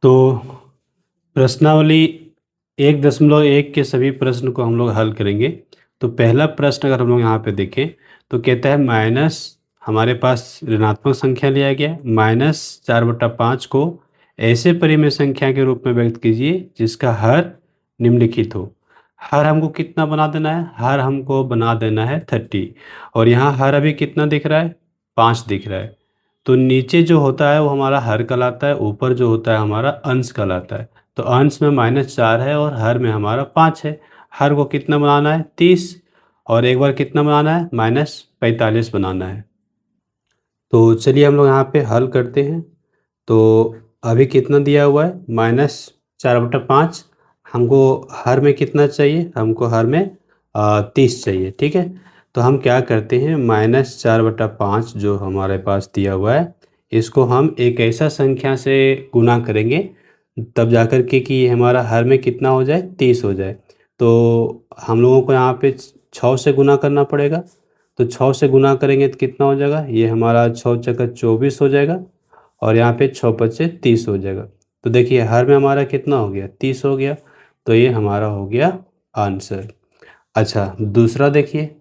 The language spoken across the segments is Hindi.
तो प्रश्नावली 1.1 के सभी प्रश्न को हम लोग हल करेंगे। तो पहला प्रश्न अगर हम लोग यहाँ पे देखें तो कहता है माइनस, हमारे पास ऋणात्मक संख्या लिया गया है, -4/5 को ऐसे परिमेय संख्या के रूप में व्यक्त कीजिए जिसका हर निम्नलिखित हो। हर हमको कितना बना देना है? हर हमको बना देना है 30, और यहाँ हर अभी कितना दिख रहा है? 5 दिख रहा है। तो नीचे जो होता है वो हमारा हर कहलाता है, ऊपर जो होता है हमारा अंश कहलाता है। तो अंश में -4 है और हर में हमारा 5 है। हर को कितना बनाना है? 30, और एक बार कितना बनाना है? -45 बनाना है। तो चलिए हम लोग यहाँ पे हल करते हैं। तो अभी कितना दिया हुआ है? -4/5। हमको हर में कितना चाहिए? हमको हर में 30 चाहिए, ठीक है। तो हम क्या करते हैं, -4/5 जो हमारे पास दिया हुआ है, इसको हम एक ऐसा संख्या से गुना करेंगे तब जाकर के कि ये हमारा हर में कितना हो जाए? 30 हो जाए। तो हम लोगों को यहाँ पे 6 से गुना करना पड़ेगा। तो 6 से गुना करेंगे तो कितना हो जाएगा? ये हमारा 6 चौका 24 हो जाएगा, और यहाँ पे 6 पचे 30 हो जाएगा। तो देखिए हर में हमारा कितना हो गया? 30 हो गया। तो ये हमारा हो गया आंसर। अच्छा, दूसरा देखिए,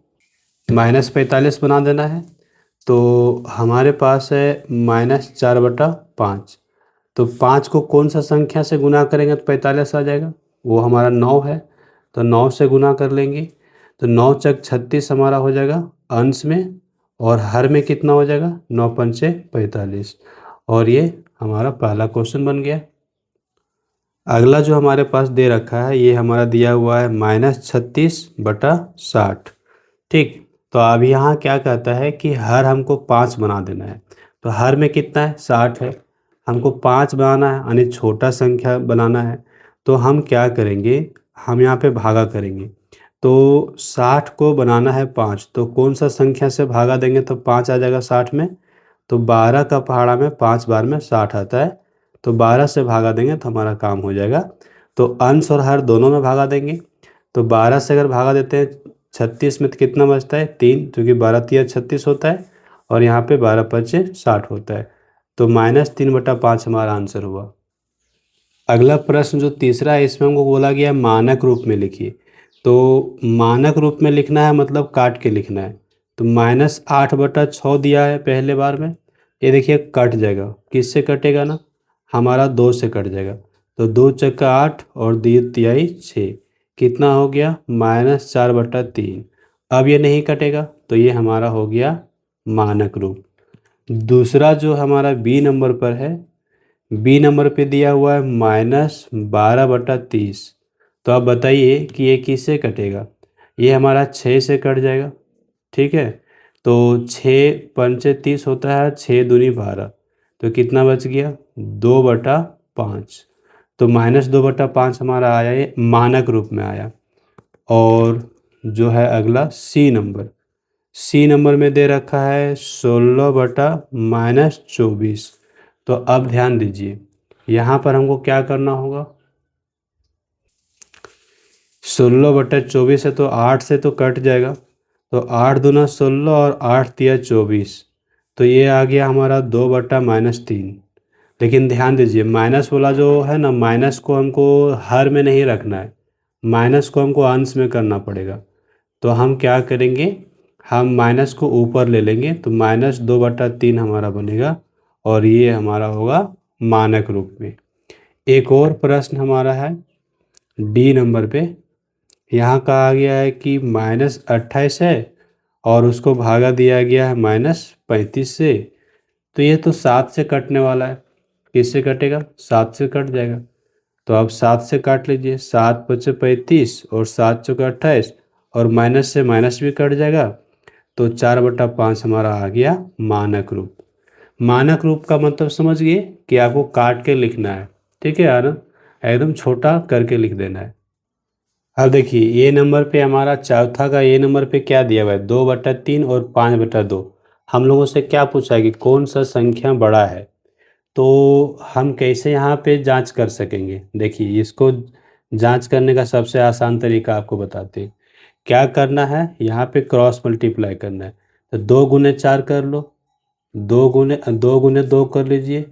-45 बना देना है। तो हमारे पास है -4/5। तो 5 को कौन सा संख्या से गुना करेंगे तो 45 आ जाएगा? वो हमारा 9 है। तो 9 से गुना कर लेंगे तो 9 चक 36 हमारा हो जाएगा अंश में, और हर में कितना हो जाएगा? 9 पंचे 45। और ये हमारा पहला क्वेश्चन बन गया। अगला जो हमारे पास दे रखा है ये हमारा दिया हुआ है -36/60। ठीक। तो अब यहाँ क्या कहता है कि हर हमको 5 बना देना है। तो हर में कितना है? 60 है। हमको 5 बनाना है, यानी छोटा संख्या बनाना है। तो हम क्या करेंगे, हम यहाँ पे भागा करेंगे। तो 60 को बनाना है 5, तो कौन सा संख्या से भागा देंगे तो 5 आ जाएगा 60 में? तो 12 का पहाड़ा में 5 बार में 60 आता है। तो 12 से भागा देंगे तो हमारा काम हो जाएगा। तो अंश और हर दोनों में भागा देंगे। तो 12 से अगर भागा देते हैं 36 में तो कितना बचता है? 3, क्योंकि 12 तिया 36 होता है, और यहाँ पे 12 पचे 60 होता है। तो -3/5 हमारा आंसर हुआ। अगला प्रश्न जो तीसरा है इसमें हमको बोला गया है मानक रूप में लिखिए। तो मानक रूप में लिखना है मतलब काट के लिखना है। तो -8/6 दिया है पहले बार में, ये देखिए कट जाएगा। किससे कटेगा ना? हमारा 2 से कट जाएगा। तो 2 चक्का 8 और 2 तिहाई 6, कितना हो गया? -4/3। अब ये नहीं कटेगा तो ये हमारा हो गया मानक रूप। दूसरा जो हमारा बी नंबर पर है, बी नंबर पे दिया हुआ है -12/30। तो आप बताइए कि ये किससे कटेगा? ये हमारा 6 से कट जाएगा, ठीक है। तो 6 पंचे 30 होता है, 6 दूनी 12। तो कितना बच गया? 2/5। तो -2/5 हमारा आया, ये मानक रूप में आया। और जो है अगला सी नंबर, सी नंबर में दे रखा है 16/-24। तो अब ध्यान दीजिए, यहाँ पर हमको क्या करना होगा? 16/24 है तो 8 से तो कट जाएगा। तो 8 दूना 16 और 8 तिया 24। तो ये आ गया हमारा 2/-3। लेकिन ध्यान दीजिए माइनस वाला जो है ना, माइनस को हमको हर में नहीं रखना है, माइनस को हमको अंश में करना पड़ेगा। तो हम क्या करेंगे, हम माइनस को ऊपर ले लेंगे। तो -2/3 हमारा बनेगा, और ये हमारा होगा मानक रूप में। एक और प्रश्न हमारा है डी नंबर पे। यहाँ कहा गया है कि -28 है और उसको भागा दिया गया है -35 से। तो ये तो 7 से कटने वाला है। किससे कटेगा? 7 से कट जाएगा। तो आप 7 से काट लीजिए। 7 पचे 35 और 7 चौका 28, और माइनस से माइनस भी कट जाएगा। तो 4/5 हमारा आ गया मानक रूप। मानक रूप का मतलब समझ गए कि आपको काट के लिखना है, ठीक है यार, एकदम छोटा करके लिख देना है। अब देखिए ये नंबर पे हमारा चौथा का ये नंबर पे क्या दिया हुआ है? 2/3 और 5/2। हम लोगों से क्या पूछा है कि कौन सा संख्या बड़ा है? तो हम कैसे यहाँ पे जांच कर सकेंगे? देखिए इसको जांच करने का सबसे आसान तरीका आपको बताते हैं। क्या करना है, यहाँ पे क्रॉस मल्टीप्लाई करना है। तो 2 × 4 कर लो, 2 × 2 कर लीजिए,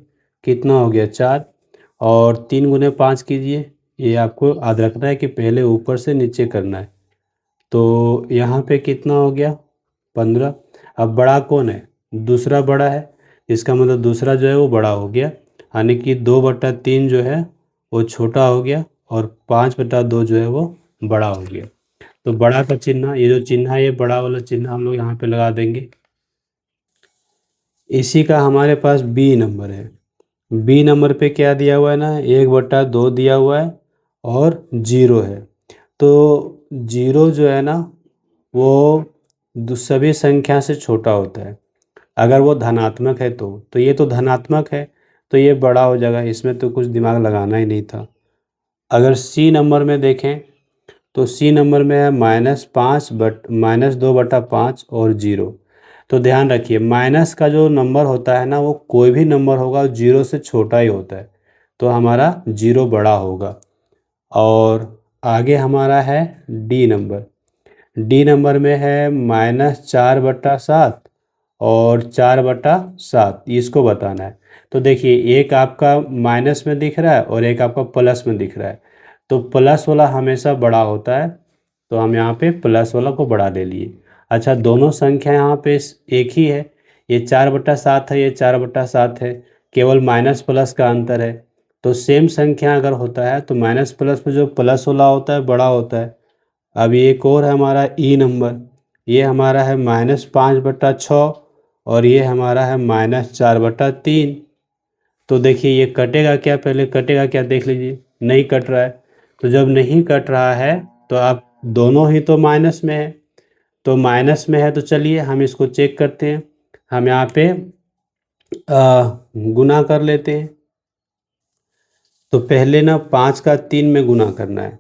कितना हो गया? 4। और 3 गुने 5 कीजिए। ये आपको याद रखना है कि पहले ऊपर से नीचे करना है। तो यहाँ पे कितना हो गया 15। अब बड़ा कौन है, दूसरा बड़ा है, इसका मतलब दूसरा जो है वो बड़ा हो गया, यानी कि 2/3 जो है वो छोटा हो गया और 5/2 जो है वो बड़ा हो गया। तो बड़ा का चिन्ह, ये जो चिन्ह है ये बड़ा वाला चिन्ह हम लोग यहाँ पे लगा देंगे। इसी का हमारे पास बी नंबर है। बी नंबर पे क्या दिया हुआ है ना, 1/2 दिया हुआ है और 0 है। तो 0 जो है ना वो सभी संख्या से छोटा होता है। अगर वो धनात्मक है तो ये तो धनात्मक है, तो ये बड़ा हो जाएगा, इसमें तो कुछ दिमाग लगाना ही नहीं था। अगर सी नंबर में देखें तो सी नंबर में है -2/5 और 0। तो ध्यान रखिए माइनस का जो नंबर होता है ना वो कोई भी नंबर होगा 0 से छोटा ही होता है, तो हमारा 0 बड़ा होगा। और आगे हमारा है डी नंबर। डी नंबर में है -4/7 और 4/7, इसको बताना है। तो देखिए एक आपका माइनस में दिख रहा है और एक आपका प्लस में दिख रहा है, तो प्लस वाला हमेशा बड़ा होता है, तो हम यहाँ पे प्लस वाला को बढ़ा ले लिए। अच्छा दोनों संख्या यहाँ पे एक ही है, ये 4/7 है, ये 4/7 है, केवल माइनस प्लस का अंतर है। तो सेम संख्या अगर होता है तो माइनस प्लस में जो प्लस वाला होता है बड़ा होता है। अब एक और है हमारा ई नंबर, ये हमारा है -5/6 और ये हमारा है -4/3। तो देखिए ये कटेगा क्या, पहले कटेगा क्या देख लीजिए, नहीं कट रहा है। तो जब नहीं कट रहा है तो आप दोनों ही तो माइनस में है, तो माइनस में है तो चलिए हम इसको चेक करते हैं। हम यहाँ पे गुना कर लेते हैं। तो पहले ना 5 का 3 में गुना करना है,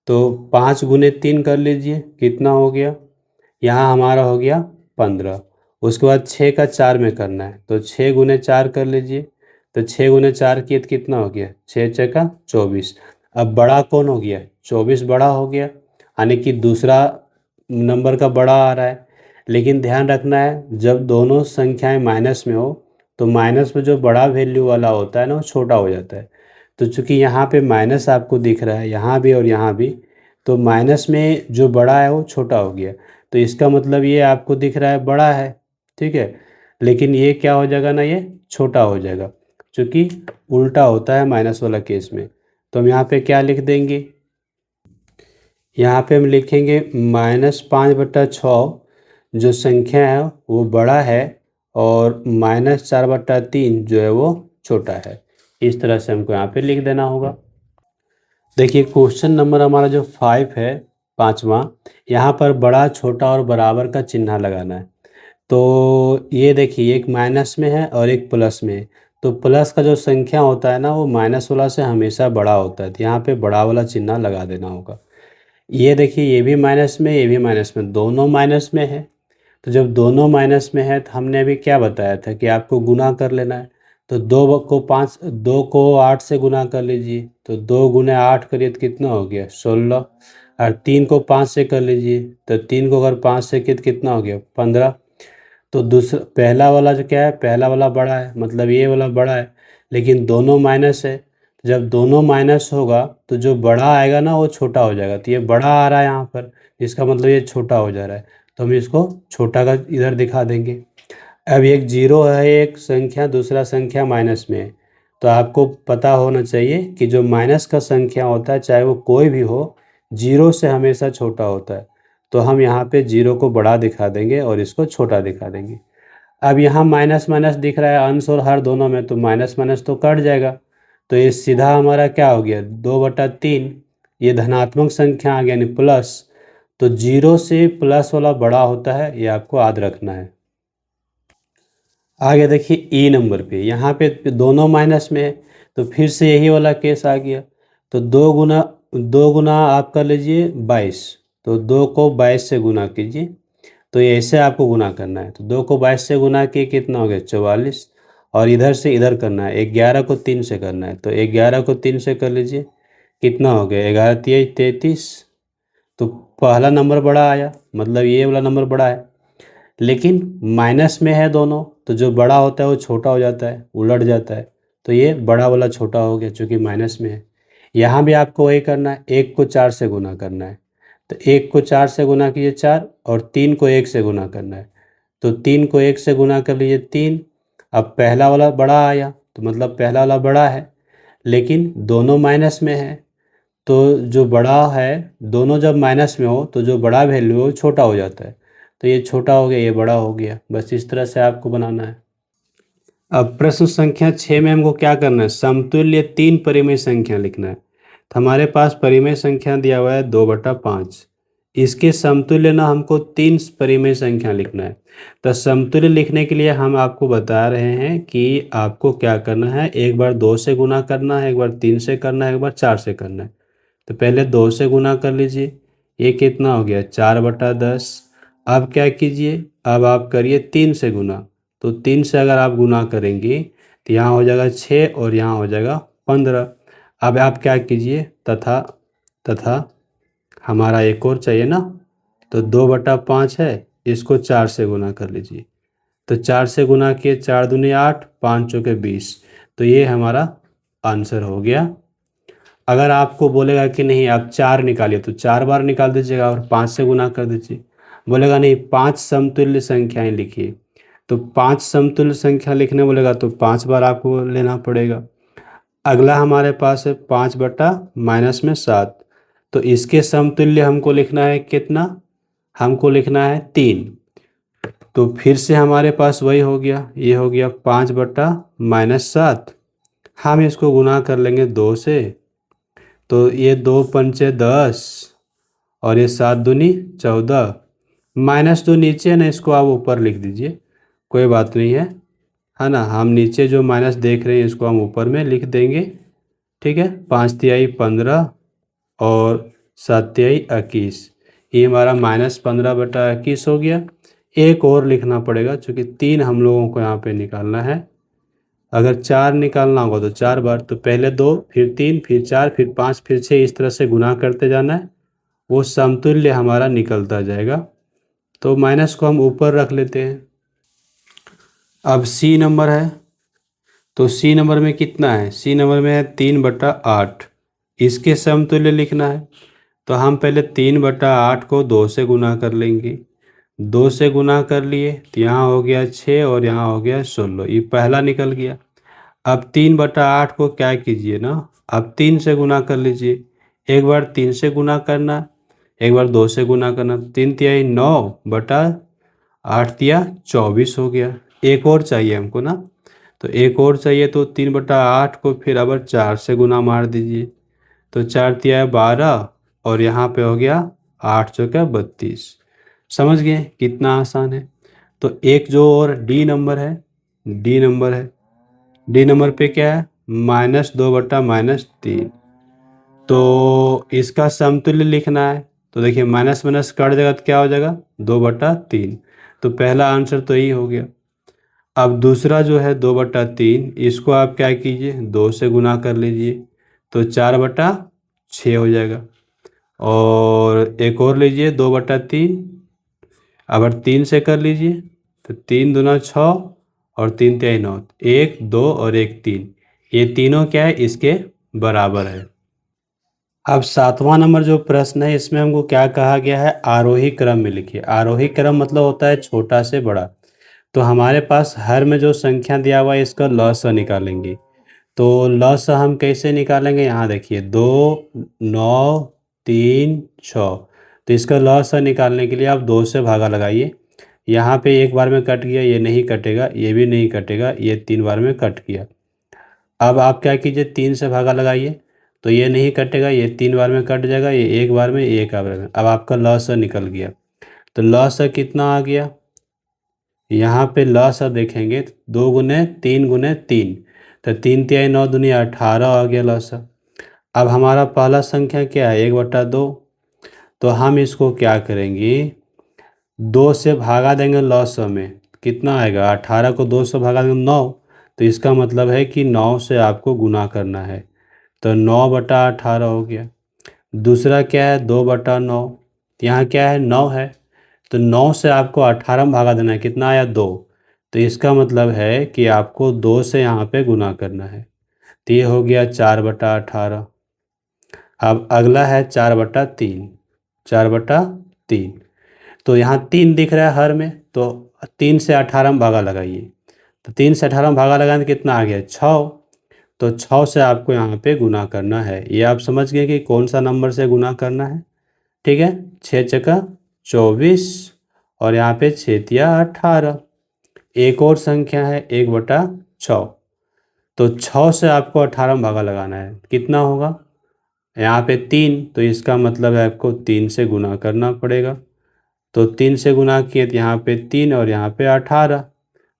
तो 5 गुने 3 कर लीजिए, कितना हो गया, यहाँ हमारा हो गया 15। उसके बाद 6 का 4 में करना है, तो 6 गुने 4 कर लीजिए, तो 6 गुने 4 किए तो कितना हो गया, 6 का 24। अब बड़ा कौन हो गया, 24 बड़ा हो गया, यानी कि दूसरा नंबर का बड़ा आ रहा है। लेकिन ध्यान रखना है जब दोनों संख्याएं माइनस में हो तो माइनस में जो बड़ा वैल्यू वाला होता है ना वो छोटा हो जाता है। तो चूंकि यहाँ पे माइनस आपको दिख रहा है यहाँ भी और यहाँ भी, तो माइनस में जो बड़ा है वो छोटा हो गया, तो इसका मतलब ये आपको दिख रहा है बड़ा है, ठीक है, लेकिन ये क्या हो जाएगा ना, ये छोटा हो जाएगा, क्योंकि उल्टा होता है माइनस वाला केस में। तो हम यहाँ पे क्या लिख देंगे, यहाँ पे हम लिखेंगे -5/6 जो संख्या है वो बड़ा है और -4/3 जो है वो छोटा है। इस तरह से हमको यहाँ पे लिख देना होगा। देखिए क्वेश्चन नंबर हमारा जो 5 है, पाँचवा, यहाँ पर बड़ा छोटा और बराबर का चिन्ह लगाना है। तो ये देखिए एक माइनस में है और एक प्लस में है, तो प्लस का जो संख्या होता है ना वो माइनस वाला से हमेशा बड़ा होता है, तो यहाँ पे बड़ा वाला चिन्ह लगा देना होगा। ये देखिए ये भी माइनस में, ये भी माइनस में, दोनों माइनस में है। तो जब दोनों माइनस में है तो हमने अभी क्या बताया था कि आपको गुना कर लेना है। तो 2 को 8 से गुना कर लीजिए, तो 2 गुने 8 करिए तो कितना हो गया 16। और 3 को 5 से कर लीजिए, तो 3 को अगर 5 से किए तो कितना हो गया 15। तो दूसरा पहला वाला जो क्या है, पहला वाला बड़ा है, मतलब ये वाला बड़ा है, लेकिन दोनों माइनस है। जब दोनों माइनस होगा तो जो बड़ा आएगा ना वो छोटा हो जाएगा, तो ये बड़ा आ रहा है यहाँ पर, इसका मतलब ये छोटा हो जा रहा है, तो हम इसको छोटा का इधर दिखा देंगे। अब एक जीरो है, एक संख्या, दूसरा संख्या माइनस में है, तो आपको पता होना चाहिए कि जो माइनस का संख्या होता है चाहे वो कोई भी हो, जीरो से हमेशा छोटा होता है। तो हम यहाँ पे जीरो को बड़ा दिखा देंगे और इसको छोटा दिखा देंगे। अब यहाँ माइनस माइनस दिख रहा है अंश और हर दोनों में, तो माइनस माइनस तो कट जाएगा, तो ये सीधा हमारा क्या हो गया 2/3, ये धनात्मक संख्या आ गया यानी प्लस। तो जीरो से प्लस वाला बड़ा होता है, ये आपको याद रखना है। आगे देखिए ई नंबर पे, यहाँ पे दोनों माइनस में है, तो फिर से यही वाला केस आ गया। तो 2 गुना आप कर लीजिए 22, तो 2 को 22 से गुना कीजिए, तो ये ऐसे आपको गुना करना है। तो 2 को 22 से गुना किए कितना हो गया 44, और इधर से इधर करना है, 11 को 3 से करना है, तो 11 को 3 से कर लीजिए, कितना हो गया 11 3 33। तो पहला नंबर बड़ा आया, मतलब ये वाला नंबर बड़ा है, लेकिन माइनस में है दोनों, तो जो बड़ा होता है वो छोटा हो जाता है, उलट जाता है, तो ये बड़ा वाला छोटा हो गया चूँकि माइनस में है। यहाँ भी आपको वही करना है, 1 को 4 से गुना करना है। तो 1 को 4 से गुना कीजिए 4 और 3 को 1 से गुना करना है। तो 3 को 1 से गुना कर लीजिए 3। अब पहला वाला बड़ा आया तो मतलब पहला वाला बड़ा है, लेकिन दोनों माइनस में है। तो जो बड़ा है, दोनों जब माइनस में हो तो जो बड़ा वैल्यू है वो छोटा हो जाता है। तो ये छोटा हो गया, ये बड़ा हो गया। बस इस तरह से आपको बनाना है। अब प्रश्न संख्या 6 में हमको क्या करना है, समतुल्य 3 परिमेय संख्या लिखना है। तो हमारे पास परिमेय संख्या दिया हुआ है 2/5। इसके समतुल्य ना हमको 3 परिमेय संख्या लिखना है। तो समतुल्य लिखने के लिए हम आपको बता रहे हैं कि आपको क्या करना है, एक बार 2 से गुना करना है, एक बार 3 से करना है, एक बार 4 से करना है। तो पहले 2 से गुना कर लीजिए, ये कितना हो गया 4/10। अब क्या कीजिए, अब आप करिए 3 से गुना। तो 3 से अगर आप गुना करेंगे तो यहाँ हो जाएगा 6 और यहाँ हो जाएगा 15। अब आप क्या कीजिए, तथा तथा हमारा एक और चाहिए ना, तो 2/5 है, इसको 4 से गुना कर लीजिए। तो 4 से गुना किए, 4 दूनी 8, 5 चौके 20। तो ये हमारा आंसर हो गया। अगर आपको बोलेगा कि नहीं आप 4 निकालिए तो 4 बार निकाल दीजिएगा और 5 से गुना कर दीजिए। बोलेगा नहीं 5 समतुल्य संख्याएं लिखिए, तो 5 समतुल्य संख्या लिखने बोलेगा तो 5 बार आपको लेना पड़ेगा। अगला हमारे पास है 5/-7। तो इसके समतुल्य हमको लिखना है कितना, हमको लिखना है 3। तो फिर से हमारे पास वही हो गया, ये हो गया 5/-7। हम इसको गुना कर लेंगे 2 से। तो ये 2 पंचे 10 और ये 7 दूनी 14। माइनस तो नीचे है ना, इसको आप ऊपर लिख दीजिए, कोई बात नहीं है ना। हम नीचे जो माइनस देख रहे हैं इसको हम ऊपर में लिख देंगे, ठीक है। 5 × 15 और 7 × 21, ये हमारा -15/21 हो गया। एक और लिखना पड़ेगा क्योंकि 3 हम लोगों को यहाँ पे निकालना है। अगर 4 निकालना होगा तो 4 बार, तो पहले 2 फिर 3 फिर 4 फिर 5 फिर 6, इस तरह से गुना करते जाना है, वो समतुल्य हमारा निकलता जाएगा। तो माइनस को हम ऊपर रख लेते हैं। अब सी नंबर है, तो सी नंबर में कितना है, सी नंबर में है 3/8। इसके समतुल्य लिखना है। तो हम पहले 3/8 को 2 से गुना कर लेंगे। 2 से गुना कर लिए तो यहाँ हो गया 6 और यहाँ हो गया 16, ये पहला निकल गया। अब 3/8 को क्या कीजिए ना, अब 3 से गुना कर लीजिए। एक बार 3 से गुना करना, एक बार 2 से गुना करना। 3 तिहाई 9/8 तिया 24 हो गया। एक और चाहिए हमको ना, तो एक और चाहिए। तो 3/8 को फिर अब 4 से गुना मार दीजिए। तो 4 तिया 12 और यहाँ पे हो गया 8 चौके 32। समझ गए कितना आसान है। तो एक जो और डी नंबर है, डी नंबर है, डी नंबर पे क्या है, -2/-3। तो इसका समतुल्य लिखना है। तो देखिए माइनस माइनस कट जाएगा तो क्या हो जाएगा 2/3। तो पहला आंसर तो यही हो गया। अब दूसरा जो है 2/3, इसको आप क्या कीजिए 2 से गुना कर लीजिए, तो 4/6 हो जाएगा। और एक और लीजिए 2/3, अगर 3 से कर लीजिए तो 3 दूना 6 और 3 तिहाई 9, 1 2 और 1 3, ये तीनों क्या है इसके बराबर है। अब 7वां नंबर जो प्रश्न है इसमें हमको क्या कहा गया है, आरोही क्रम में लिखिए। आरोही क्रम मतलब होता है छोटा से बड़ा। तो हमारे पास हर में जो संख्या दिया हुआ है इसका लॉसा निकालेंगे। तो लॉसा हम कैसे निकालेंगे, यहाँ देखिए 2 9 3 6। तो इसका लॉसा निकालने के लिए आप 2 से भागा लगाइए। यहाँ पे एक बार में कट गया, ये नहीं कटेगा, ये भी नहीं कटेगा, ये 3 बार में कट गया। अब आप क्या कीजिए 3 से भागा लगाइए, तो ये नहीं कटेगा, ये 3 बार में कट जाएगा, ये एक बार में, एक बार में। अब आपका लॉस निकल गया। तो लॉस कितना आ गया, यहाँ पे लॉस देखेंगे 2 गुने 3 गुने 3, तो 3 तिहाई 9 दूनी 18 आ गया लॉस। अब हमारा पहला संख्या क्या है 1/2। तो हम इसको क्या करेंगे 2 से भागा देंगे लॉस में, कितना आएगा 18 को 2 से भागा देंगे 9। तो इसका मतलब है कि 9 से आपको गुना करना है। तो 9/18 हो गया। दूसरा क्या है 2/9, यहाँ क्या है 9 है, तो 9 से आपको 18 में भागा देना है, कितना आया 2। तो इसका मतलब है कि आपको 2 से यहाँ पे गुना करना है। तो ये हो गया 4/18। अब अगला है 4/3, 4/3। तो यहाँ 3 दिख रहा है हर में, तो 3 से 18 में भागा लगाइए। तो 3 से 18 में भागा लगाने तो कितना आ गया 6। तो 6 से आपको यहाँ पे गुना करना है। ये आप समझ गए कि कौन सा नंबर से गुना करना है। ठीक है, 6 × 24 और यहाँ पे 6×18। एक और संख्या है 1/6। तो 6 से आपको 18 में भागा लगाना है, कितना होगा यहाँ पे 3। तो इसका मतलब है आपको 3 से गुना करना पड़ेगा। तो 3 से गुना किए तो यहाँ पे 3 और यहाँ पे 18।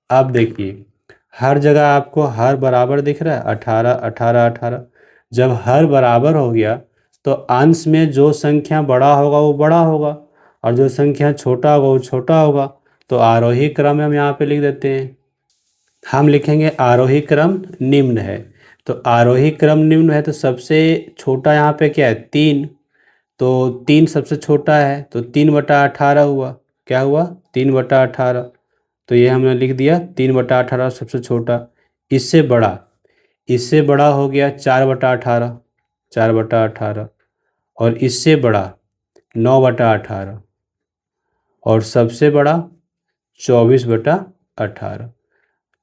अब देखिए हर जगह आपको हर बराबर दिख रहा है, 18 18 18। जब हर बराबर हो गया तो अंश में जो संख्या बड़ा होगा वो बड़ा होगा और जो संख्या छोटा होगा वो छोटा होगा। तो आरोही क्रम में हम यहाँ पे लिख देते हैं, हम लिखेंगे आरोही क्रम निम्न है। तो आरोही क्रम निम्न है तो सबसे छोटा यहाँ पे क्या है 3। तो 3 सबसे छोटा है, तो 3/18 हुआ। क्या हुआ 3/18। तो ये हमने लिख दिया 3/18 सबसे छोटा। इससे बड़ा, इससे बड़ा हो गया 4/18, 4/18। और इससे बड़ा 9/18 और सबसे बड़ा 24/18।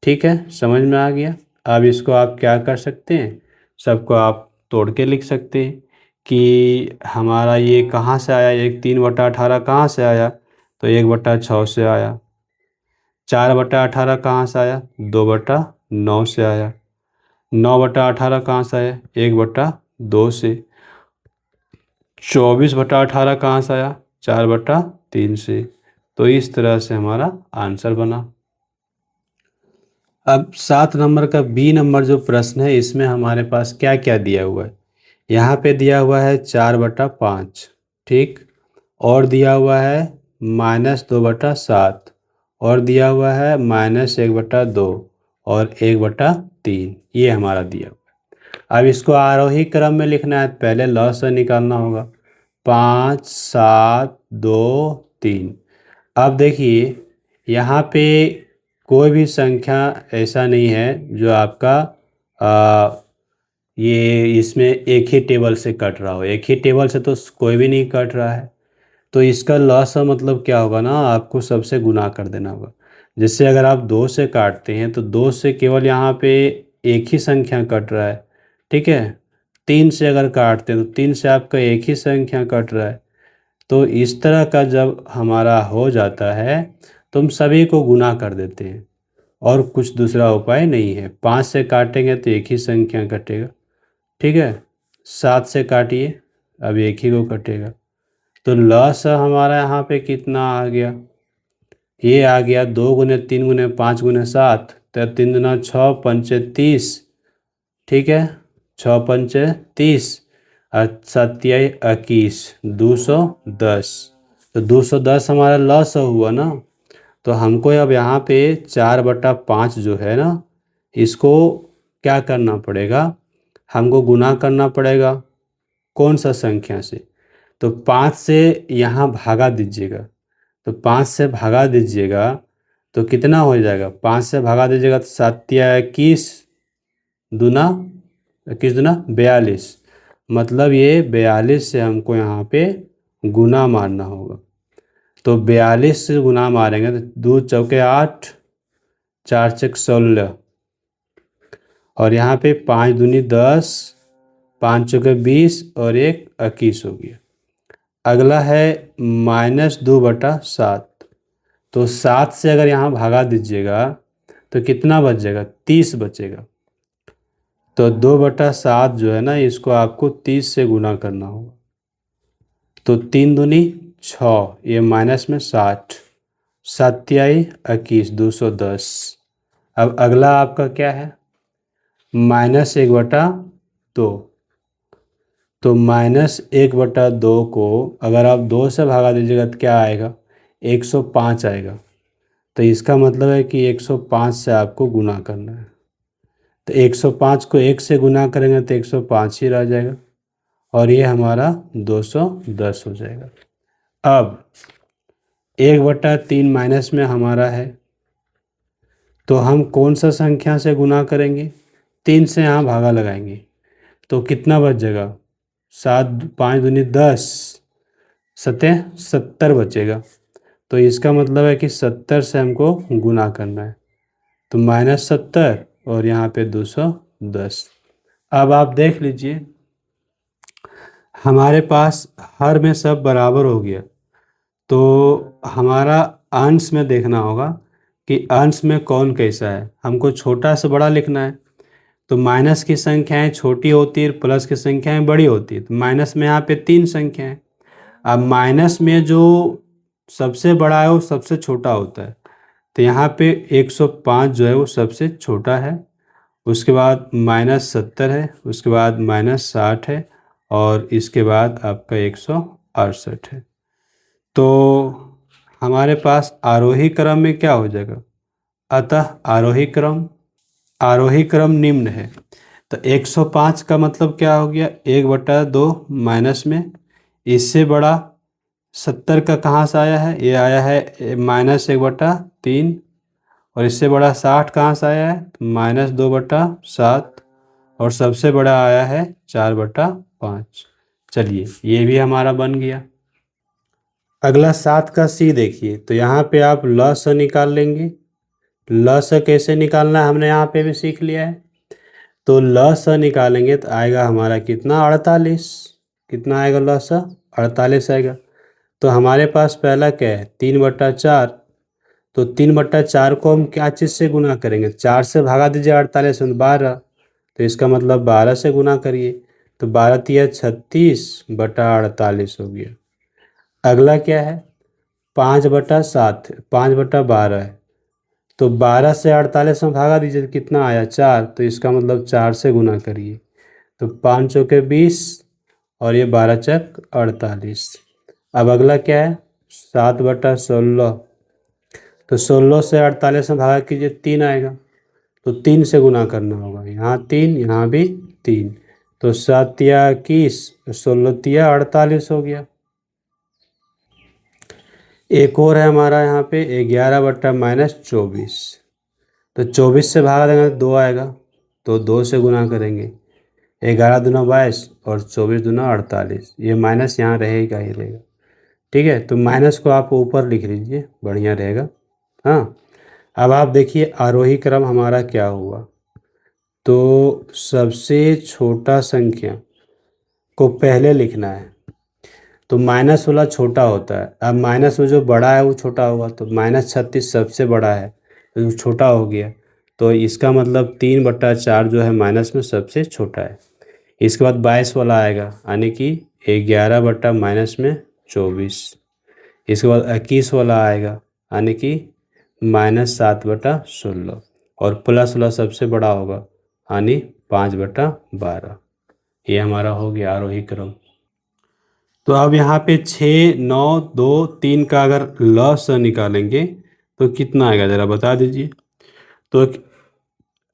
ठीक है, समझ में आ गया। अब इसको आप क्या कर सकते हैं, सबको आप तोड़ के लिख सकते हैं कि हमारा ये कहाँ से आया, एक 3/18 कहाँ से आया, तो 1/6 से आया। 4/18 कहाँ से आया, 2/9 से आया। 9/18 कहाँ से आया, 1/2 से। 24/18 कहाँ से आया, 4/3 से। तो इस तरह से हमारा आंसर बना। अब 7 नंबर का बी नंबर जो प्रश्न है इसमें हमारे पास क्या क्या दिया हुआ है। यहाँ पे दिया हुआ है 4/5, ठीक। और दिया हुआ है -2/7 और दिया हुआ है -1/2 और 1/3। ये हमारा दिया हुआ है। अब इसको आरोही क्रम में लिखना है, पहले ल से निकालना होगा। 5 7 2 3। अब देखिए यहाँ पे कोई भी संख्या ऐसा नहीं है जो आपका ये इसमें एक ही टेबल से कट रहा हो। एक ही टेबल से तो कोई भी नहीं कट रहा है। तो इसका लॉस मतलब क्या होगा ना, आपको सबसे गुना कर देना होगा। जैसे अगर आप 2 से काटते हैं तो 2 से केवल यहाँ पे एक ही संख्या कट रहा है, ठीक है। 3 से अगर काटते हैं तो 3 से आपका एक ही संख्या कट रहा है। तो इस तरह का जब हमारा हो जाता है तो हम सभी को गुना कर देते हैं और कुछ दूसरा उपाय नहीं है। 5 से काटेंगे तो एक ही संख्या कटेगा, ठीक है। 7 से काटिए, अब एक ही को कटेगा। तो लॉस हमारा यहाँ पे कितना आ गया, ये आ गया 2 × 3 × 5 × 7। तो 3 दूना 6 पंचे 30, ठीक है। 6 पंचे 30 और 7 तियाई 21, 210। तो 210 हमारा लॉस हुआ ना। तो हमको अब यहाँ पे 4/5 जो है ना, इसको क्या करना पड़ेगा, हमको गुना करना पड़ेगा। कौन सा संख्या से, तो 5 से यहाँ भागा दीजिएगा। तो 5 से भागा दीजिएगा तो कितना हो जाएगा, 5 से भागा दीजिएगा तो 7 तिया 21, दूना 21 दूना 42। मतलब ये 42 से हमको यहाँ पे गुना मारना होगा। तो 42 से गुना मारेंगे तो 2 चौके 8, 4 चौके 16 और यहाँ पे 5 दूनी 10, 5 चौके 20 और 1 21 हो गया। अगला है -2/7। तो 7 से अगर यहाँ भागा दीजिएगा तो कितना बच जाएगा, 30 बचेगा। तो 2/7 जो है ना, इसको आपको 30 से गुना करना होगा। तो 3 दूनी 6, ये माइनस में 60, 7 तियाई 21, 210। अब अगला आपका क्या है, -1/2। तो -1/2 को अगर आप 2 से भागा दीजिएगा तो क्या आएगा, 105 आएगा। तो इसका मतलब है कि 105 से आपको गुना करना है। तो 105 को 1 से गुना करेंगे तो 105 ही रह जाएगा और ये हमारा 210 हो जाएगा। अब 1/3 माइनस में हमारा है, तो हम कौन सा संख्या से गुना करेंगे, 3 से यहाँ भागा लगाएंगे तो कितना बच जाएगा, 7 5 दूनी 10, 70 बचेगा। तो इसका मतलब है कि 70 से हमको गुना करना है, तो -70 और यहाँ पे 210। अब आप देख लीजिए हमारे पास हर में सब बराबर हो गया, तो हमारा अंश में देखना होगा कि अंश में कौन कैसा है। हमको छोटा से बड़ा लिखना है, तो माइनस की संख्याएं छोटी होती है, प्लस की संख्याएं बड़ी होती है। तो माइनस में यहाँ पे 3 संख्याएं, अब माइनस में जो सबसे बड़ा है वो सबसे छोटा होता है, तो यहाँ पे 105 जो है वो सबसे छोटा है, उसके बाद -70 है, उसके बाद -60 है, और इसके बाद आपका 168 है। तो हमारे पास आरोही क्रम में क्या हो जाएगा, अतः आरोही क्रम निम्न है। तो 105 का मतलब क्या हो गया, 1/2 माइनस में, इससे बड़ा 70 का कहाँ से आया है, ये आया है -1/3, और इससे बड़ा 60 कहाँ से आया है, -2/7, और सबसे बड़ा आया है 4/5। चलिए ये भी हमारा बन गया। अगला 7 का सी देखिए, तो यहाँ पे आप ल स निकाल लेंगे। ल स कैसे निकालना है हमने यहाँ पे भी सीख लिया है। तो ल स निकालेंगे तो आएगा हमारा कितना, 48। कितना आएगा ल स, 48 आएगा। तो हमारे पास पहला क्या है, 3/4। तो 3/4 को हम क्या चीज़ से गुना करेंगे, 4 से भागा दीजिए 48 में, 12। तो इसका मतलब 12 से गुना करिए, तो 12 तिया 36/48 हो गया। अगला क्या है, 5/7, 5/12 है। तो 12 से 48 में भागा दीजिए तो कितना आया, 4। तो इसका मतलब 4 से गुना करिए, तो 5 चौके 20, और ये 12 चक 48। अब अगला क्या है, 7/16। तो 16 से 48 में भागा कीजिए, 3 आएगा। तो 3 से गुना करना होगा, यहाँ 3, यहाँ भी 3। तो 7 तिया 21, 16 तिया 48 हो गया। एक और है हमारा यहाँ पे 11/-24। तो 24 से भागा देंगे तो 2 आएगा, तो 2 से गुना करेंगे। 11 दूना 22 और 24 दूना 48, ये माइनस यहाँ रहेगा ही रहेगा। ठीक है, तो माइनस को आप ऊपर लिख लीजिए, बढ़िया रहेगा। हाँ, अब आप देखिए आरोही क्रम हमारा क्या हुआ। तो सबसे छोटा संख्या को पहले लिखना है, तो माइनस वाला छोटा होता है। अब माइनस में जो बड़ा है वो छोटा होगा, तो -36 सबसे बड़ा है तो छोटा हो गया। तो इसका मतलब 3/4 जो है माइनस में सबसे छोटा है। इसके बाद 22 वाला आएगा, यानी कि 11/-24। इसके बाद 21 वाला आएगा, यानी कि -7/16, और प्लस वाला सबसे बड़ा होगा, यानी 5/12। ये हमारा हो गया आरोही क्रम। तो अब यहाँ पे 6 9 2 3 का अगर ल स निकालेंगे तो कितना आएगा, ज़रा बता दीजिए। तो एक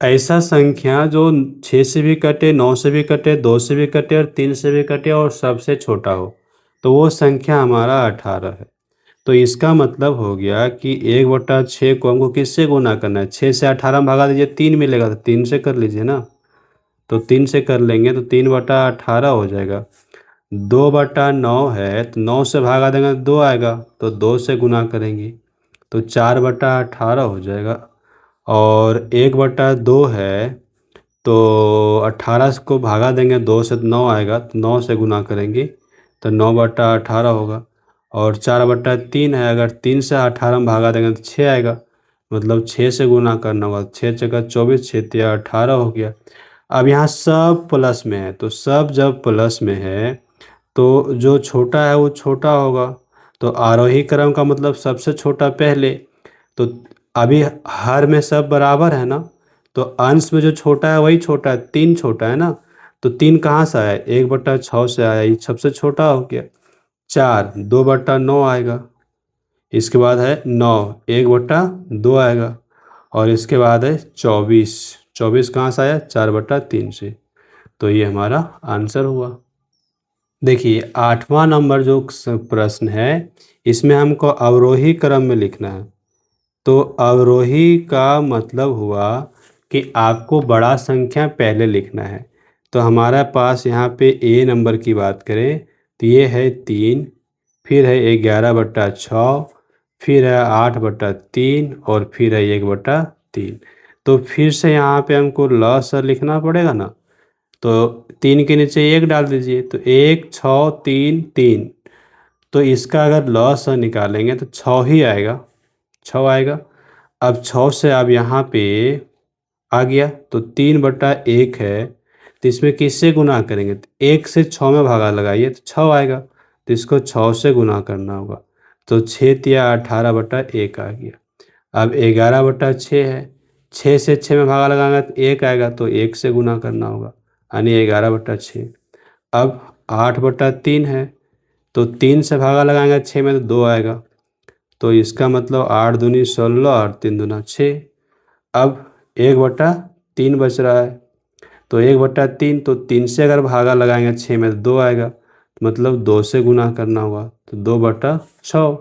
ऐसा संख्या जो 6 से भी कटे, 9 से भी कटे, 2 से भी कटे और 3 से भी कटे और सबसे छोटा हो, तो वो संख्या हमारा 18 है। तो इसका मतलब हो गया कि 1/6 को हमको किससे गुना करना है, 6 से 18 में भगा दीजिए, 3 मिलेगा, तो 3 से कर लीजिए ना। तो 3 से कर लेंगे तो 3/18 हो जाएगा। 2/9 है, तो 9 से भागा देंगे तो 2 आएगा, तो 2 से गुना करेंगे तो 4/18 हो जाएगा। और 1/2 है, तो 18 को भागा देंगे 2 से तो 9 आएगा, तो 9 से गुना करेंगे तो 9/18 होगा। और 4/3 है, अगर 3 से 18 में भागा देंगे तो 6 आएगा, मतलब 6 से गुना करना होगा। 6 चौका 24, 6 तिया 18 हो गया। अब यहाँ सब प्लस में है, तो सब जब प्लस में है तो जो छोटा है वो छोटा होगा। तो आरोही क्रम का मतलब सबसे छोटा पहले। तो अभी हर में सब बराबर है ना, तो अंश में जो छोटा है वही छोटा है, 3 छोटा है ना। तो 3 कहाँ से आया, 1/6 से आया, ये सबसे छोटा हो गया। 4 2/9 आएगा, इसके बाद है 9 1/2 आएगा, और इसके बाद है 24। 24 कहाँ से आया, 4/3 से। तो ये हमारा आंसर हुआ। देखिए 8वां नंबर जो प्रश्न है, इसमें हमको अवरोही क्रम में लिखना है। तो अवरोही का मतलब हुआ कि आपको बड़ा संख्या पहले लिखना है। तो हमारा पास यहाँ पे ए नंबर की बात करें तो ये है 3, फिर है 11/6, फिर है 8/3 और फिर है 1/3। तो फिर से यहाँ पे हमको लॉ लिखना पड़ेगा ना, तो 3 के नीचे 1 डाल दीजिए, तो 1 6 3 3। तो इसका अगर लॉस निकालेंगे तो 6 ही आएगा, 6 आएगा। अब 6 से अब यहाँ पे आ गया तो 3/1 है, तो इसमें किससे गुना करेंगे, तो 1 से 6 में भागा लगाइए तो 6 आएगा, तो इसको 6 से गुना करना होगा। तो 6 तिया 18/1 आ गया। अब 11/6 है, 6 से 6 में भागा लगाएंगे तो 1 आएगा, तो 1 से गुना करना होगा, यानी 11/6। अब 8/3 है, तो 3 से भागा लगाएंगे 6 में तो 2 आएगा, तो इसका मतलब 8 दूनी 16 और 3 दूना 6। अब 1/3 बच रहा है, तो 1/3, तो 3 से अगर भागा लगाएंगे 6 में तो 2 आएगा, मतलब 2 से गुना करना होगा, तो 2/6।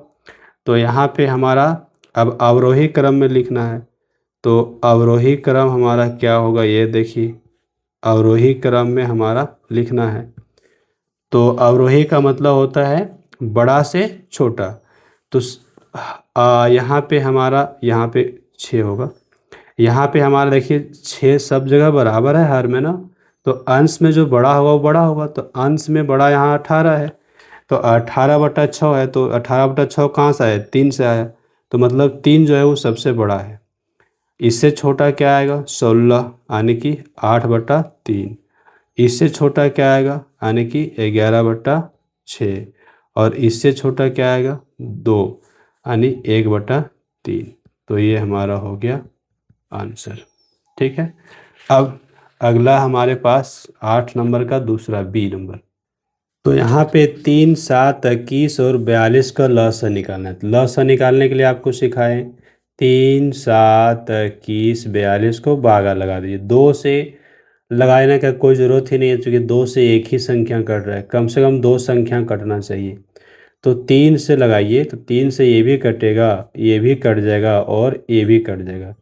तो यहाँ पे हमारा अब अवरोही क्रम में लिखना है, तो अवरोही क्रम हमारा क्या होगा ये देखिए, अवरोही क्रम में हमारा लिखना है। तो अवरोही का मतलब होता है बड़ा से छोटा। तो यहाँ पे हमारा यहाँ पे 6 होगा, यहाँ पे हमारा देखिए 6 सब जगह बराबर है हर में ना, तो अंश में जो बड़ा होगा वो बड़ा होगा, तो अंश में बड़ा यहाँ 18 है, तो 18/6 है, तो 18/6 कहाँ से आया, 3 से आया, तो मतलब 3 जो है वो सबसे बड़ा है। इससे छोटा क्या आएगा, 16, यानी कि 8/3। इससे छोटा क्या आएगा, यानी कि 11/6। और इससे छोटा क्या आएगा, 2, यानी 1/3। तो ये हमारा हो गया आंसर। ठीक है। अब अगला हमारे पास 8 नंबर का दूसरा बी नंबर। तो यहाँ पे 3 7 21 और 42 का लॉस निकालना है। तो लॉस निकालने के लिए आपको सिखाएं, 3 7 21 42 को भागा लगा दीजिए। 2 से लगाने का कोई ज़रूरत ही नहीं है, क्योंकि 2 से एक ही संख्या कट रहा है, कम से कम 2 संख्या कटना चाहिए। तो 3 से लगाइए, तो 3 से ये भी कटेगा, ये भी कट जाएगा और ये भी कट जाएगा।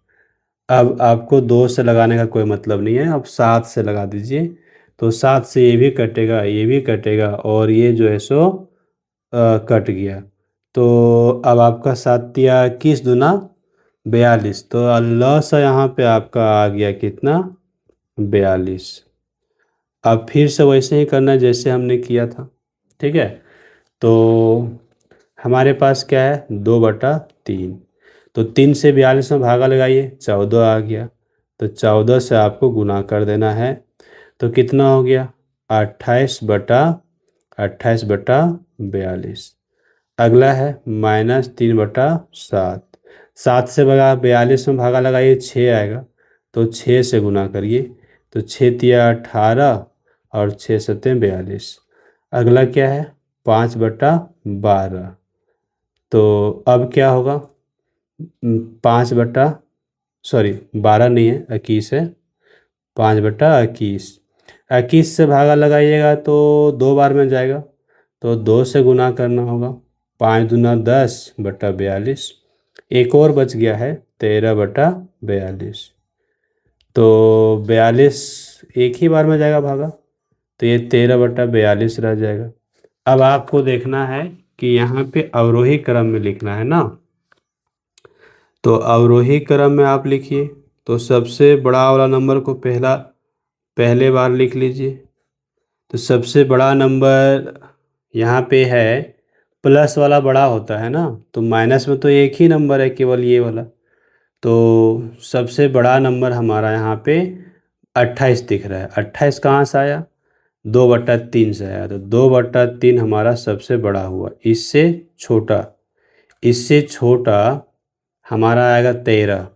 अब आपको 2 से लगाने का कोई मतलब नहीं है, अब 7 से लगा दीजिए, तो 7 से ये भी कटेगा, ये भी कटेगा और ये जो है सो कट गया। तो अब आपका 7 या 21 दूना 42, तो अल्लाह से यहाँ पे आपका आ गया कितना, 42। अब फिर से वैसे ही करना है जैसे हमने किया था। ठीक है। तो हमारे पास क्या है, 2/3। तो 3 से 42 में भागा लगाइए, 14 आ गया, तो 14 से आपको गुना कर देना है, तो कितना हो गया, 28/42। अगला है -3/7। 7 से भागा 42 में भागा लगाइए, 6 आएगा, तो 6 से गुना करिए, तो 6 तिया 18 और 6 सत्ते 42। अगला क्या है, 5/12। तो अब क्या होगा, 12 नहीं है, 21 है, 5/21। 21 से भागा लगाइएगा तो 2 बार में जाएगा, तो 2 से गुना करना होगा, 5 दूना 10/42। एक और बच गया है, 13/42। तो 42 एक ही बार में जाएगा भागा, तो ये 13/42 रह जाएगा। अब आपको देखना है कि यहाँ पे अवरोही क्रम में लिखना है ना, तो अवरोही क्रम में आप लिखिए, तो सबसे बड़ा वाला नंबर को पहले बार लिख लीजिए। तो सबसे बड़ा नंबर यहाँ पे है, प्लस वाला बड़ा होता है ना, तो माइनस में तो एक ही नंबर है, केवल ये वाला। तो सबसे बड़ा नंबर हमारा यहाँ पे 28 दिख रहा है। 28 कहाँ से आया, 2/3 से आया, तो 2/3 हमारा सबसे बड़ा हुआ। इससे छोटा हमारा आएगा 13,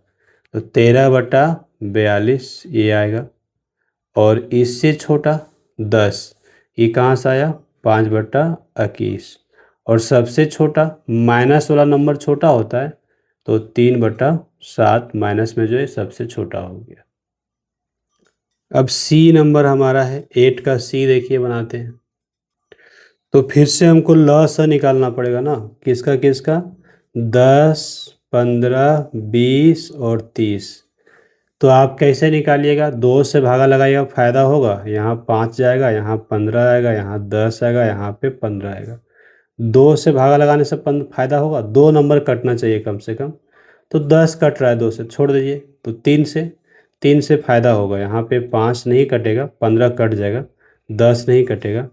तो 13/42 ये आएगा। और इससे छोटा 10, ये कहाँ से आया, 5/21। और सबसे छोटा माइनस वाला नंबर छोटा होता है, तो 3/7 माइनस में जो है सबसे छोटा हो गया। अब सी नंबर हमारा है, 8 का सी देखिए बनाते हैं। तो फिर से हमको ल स निकालना पड़ेगा ना, किसका किसका, 10 15 20 और 30। तो आप कैसे निकालिएगा, 2 से भागा लगाइएगा, फ़ायदा होगा। यहाँ 5 जाएगा, यहाँ 15 आएगा, यहाँ 10 आएगा, यहाँ पे 15 आएगा। 2 से भागा लगाने से फ़ायदा होगा, 2 नंबर कटना चाहिए कम से कम। तो 10 कट रहा है, 2 से छोड़ दीजिए। तो 3 से फ़ायदा होगा, यहाँ पे 5 नहीं कटेगा, 15 कट जाएगा, 10 नहीं कटेगा,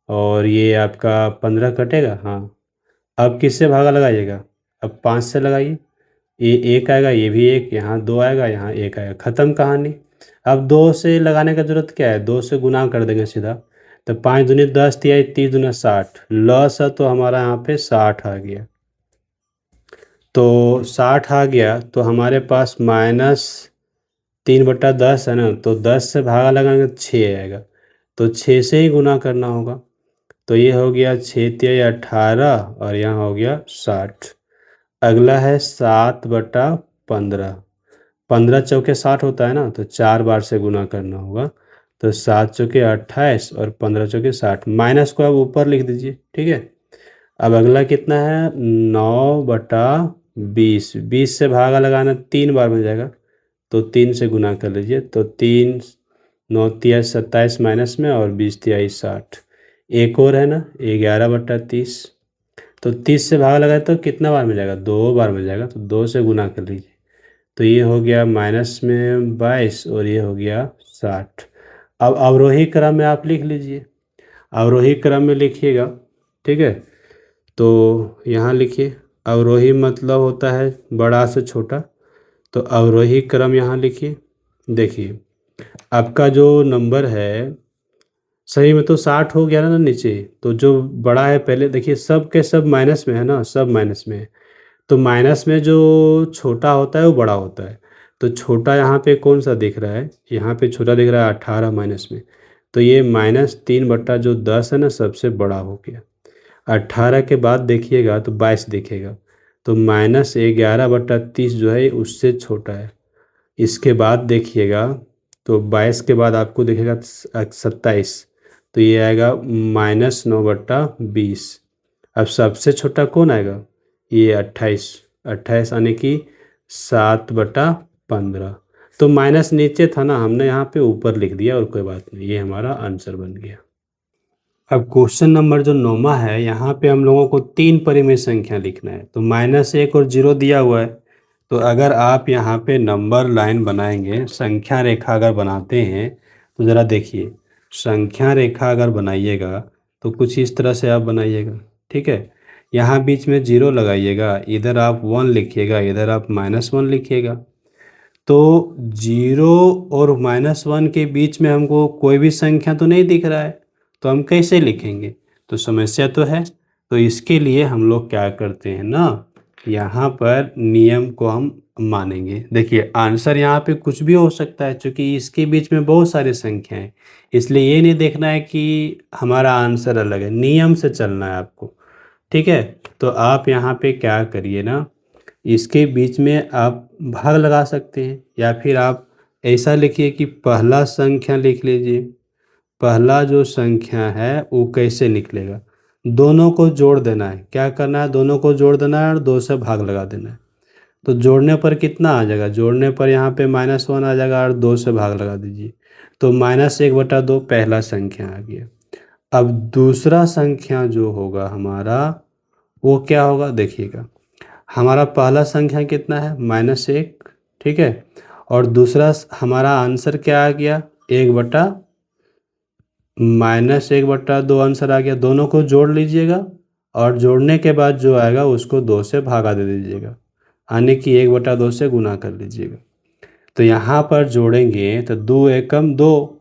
और ये आपका 15 कटेगा। हाँ, अब किससे भागा लगाइएगा, अब 5 से लगाइए। ये 1 आएगा, ये भी 1, यहाँ 2 आएगा, यहाँ 1 आएगा, ख़त्म कहानी। अब 2 से लगाने का ज़रूरत क्या है, 2 से गुना कर देंगे सीधा। तो 5 दूनी 10, 30 दूना 60, लॉस है तो हमारा यहाँ पे 60 आ गया। तो 60 आ गया, तो हमारे पास -3/10 है ना, तो 10 से भागा लगाएंगे तो 6 आएगा, तो 6 से ही गुना करना होगा। तो ये हो गया 6 तिया 18, और यहाँ हो गया 60। अगला है 7/15, 15 चौके 60 होता है ना, तो 4 बार से गुना करना होगा। तो 7 चौके 28 और 15 चौके 60, माइनस को अब ऊपर लिख दीजिए, ठीक है। अब अगला कितना है, 9/20, 20 से भागा लगाना 3 बार में जाएगा, तो 3 से गुना कर लीजिए। तो 3 9 तिया 27 माइनस में, और 20 तिया 60। एक और है ना, 11/30, तो 30 से भागा लगाए तो कितना बार में जाएगा, 2 बार में जाएगा, तो 2 से गुना कर लीजिए। तो ये हो गया माइनस में 22, और ये हो गया 60। अब अवरोही क्रम में आप लिख लीजिए, अवरोही क्रम में लिखिएगा, ठीक है। तो यहाँ लिखिए, अवरोही मतलब होता है बड़ा से छोटा, तो अवरोही क्रम यहाँ लिखिए। देखिए आपका जो नंबर है, सही में तो 60 हो गया ना नीचे, तो जो बड़ा है पहले देखिए, सब के सब माइनस में है ना, सब माइनस में है। तो माइनस में जो छोटा होता है वो बड़ा होता है। तो छोटा यहाँ पे कौन सा दिख रहा है, यहाँ पे छोटा दिख रहा है 18 माइनस में। तो ये -3/10 है ना, सबसे बड़ा हो गया। 18 के बाद देखिएगा तो 22 दिखेगा, तो -11/30 जो है उससे छोटा है। इसके बाद देखिएगा तो 22 के बाद आपको दिखेगा 27, तो ये आएगा -9/20। अब सबसे छोटा कौन आएगा, ये 28, 28 आने की 7/15। तो माइनस नीचे था ना, हमने यहाँ पे ऊपर लिख दिया, और कोई बात नहीं, ये हमारा आंसर बन गया। अब क्वेश्चन नंबर जो 9वां है, यहाँ पे हम लोगों को 3 परिमेय संख्या लिखना है। तो -1 और 0 दिया हुआ है, तो अगर आप यहाँ पे नंबर लाइन बनाएंगे, संख्या रेखा अगर बनाते हैं, तो ज़रा देखिए, संख्या रेखा अगर बनाइएगा तो कुछ इस तरह से आप बनाइएगा, ठीक है। यहाँ बीच में 0 लगाइएगा, इधर आप 1 लिखिएगा, इधर आप -1 लिखिएगा। तो 0 और -1 के बीच में हमको कोई भी संख्या तो नहीं दिख रहा है, तो हम कैसे लिखेंगे, तो समस्या तो है। तो इसके लिए हम लोग क्या करते हैं ना, यहाँ पर नियम को हम मानेंगे। देखिए आंसर यहाँ पे कुछ भी हो सकता है, क्योंकि इसके बीच में बहुत सारी संख्याएं हैं, इसलिए ये नहीं देखना है कि हमारा आंसर अलग है, नियम से चलना है आपको, ठीक है। तो आप यहाँ पे क्या करिए ना, इसके बीच में आप भाग लगा सकते हैं, या फिर आप ऐसा लिखिए कि पहला संख्या लिख लीजिए। पहला जो संख्या है वो कैसे निकलेगा, दोनों को जोड़ देना है। क्या करना है, दोनों को जोड़ देना है और 2 से भाग लगा देना है। तो जोड़ने पर कितना आ जाएगा, जोड़ने पर यहाँ पे -1 आ जाएगा, और 2 से भाग लगा दीजिए, तो -1/2 पहला संख्या आ गया। अब दूसरा संख्या जो होगा हमारा, वो क्या होगा, देखिएगा हमारा पहला संख्या कितना है, -1, ठीक है। और दूसरा हमारा आंसर क्या आ गया, 1/-2 आंसर आ गया। दोनों को जोड़ लीजिएगा, और जोड़ने के बाद जो आएगा उसको 2 से भागा दे दीजिएगा, यानी कि 1/2 से गुना कर लीजिएगा। तो यहाँ पर जोड़ेंगे तो 2 एकम 2,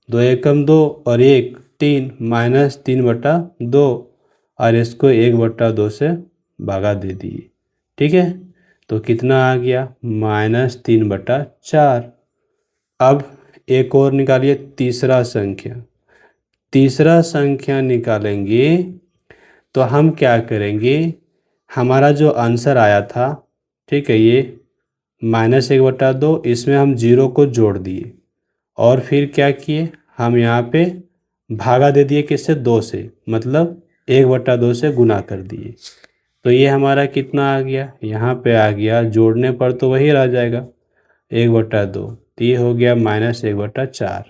2 एकम 2, और 1 3, -3/2, और इसको 1/2 से भागा दे दिए, ठीक है। तो कितना आ गया, -3/4। अब एक और निकालिए, तीसरा संख्या। तीसरा संख्या निकालेंगे तो हम क्या करेंगे, हमारा जो आंसर आया था, ठीक है, ये -1/2, इसमें हम 0 को जोड़ दिए, और फिर क्या किए, हम यहाँ पे भागा दे दिए किससे, 2 से, मतलब 1/2 से गुना कर दिए। तो ये हमारा कितना आ गया, यहाँ पे आ गया, जोड़ने पर तो वही रह जाएगा, 1/2, तो ये हो गया -1/4।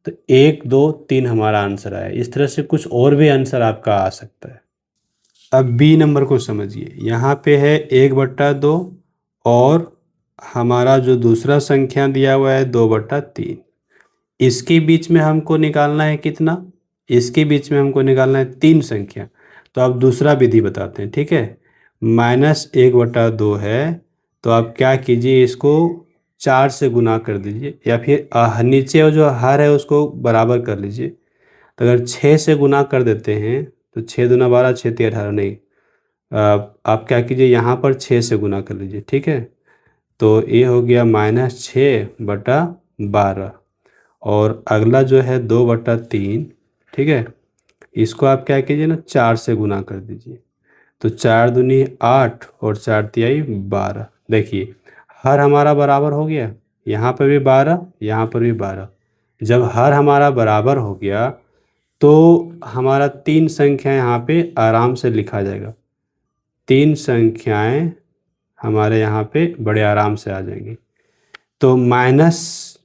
तो 1, 2, 3 हमारा आंसर आया। इस तरह से कुछ और भी आंसर आपका आ सकता है। अब बी नंबर को समझिए, यहाँ पे है 1/2 और हमारा जो दूसरा संख्या दिया हुआ है 2/3। इसके बीच में हमको निकालना है कितना? इसके बीच में हमको निकालना है 3 संख्या। तो आप दूसरा विधि बताते हैं, ठीक है। -1/2 है, तो आप क्या कीजिए, इसको 4 से गुना कर दीजिए, या फिर नीचे जो हर है उसको बराबर कर लीजिए। तो अगर 6 से गुना कर देते हैं तो 6 दूना 12, 6 तिया 18, नहीं, आप क्या कीजिए, यहाँ पर 6 से गुना कर लीजिए, ठीक है। तो ये हो गया -6/12। और अगला जो है 2/3, ठीक है। इसको आप क्या कीजिए ना, 4 से गुना कर दीजिए। तो 4 दूनी 8 और 4 तिहाई 12। देखिए हर हमारा बराबर हो गया, यहाँ पर भी 12, यहाँ पर भी 12। जब हर हमारा बराबर हो गया तो हमारा 3 संख्या यहाँ पे आराम से लिखा जाएगा। 3 संख्याएं हमारे यहाँ पे बड़े आराम से आ जाएंगी। तो माइनस,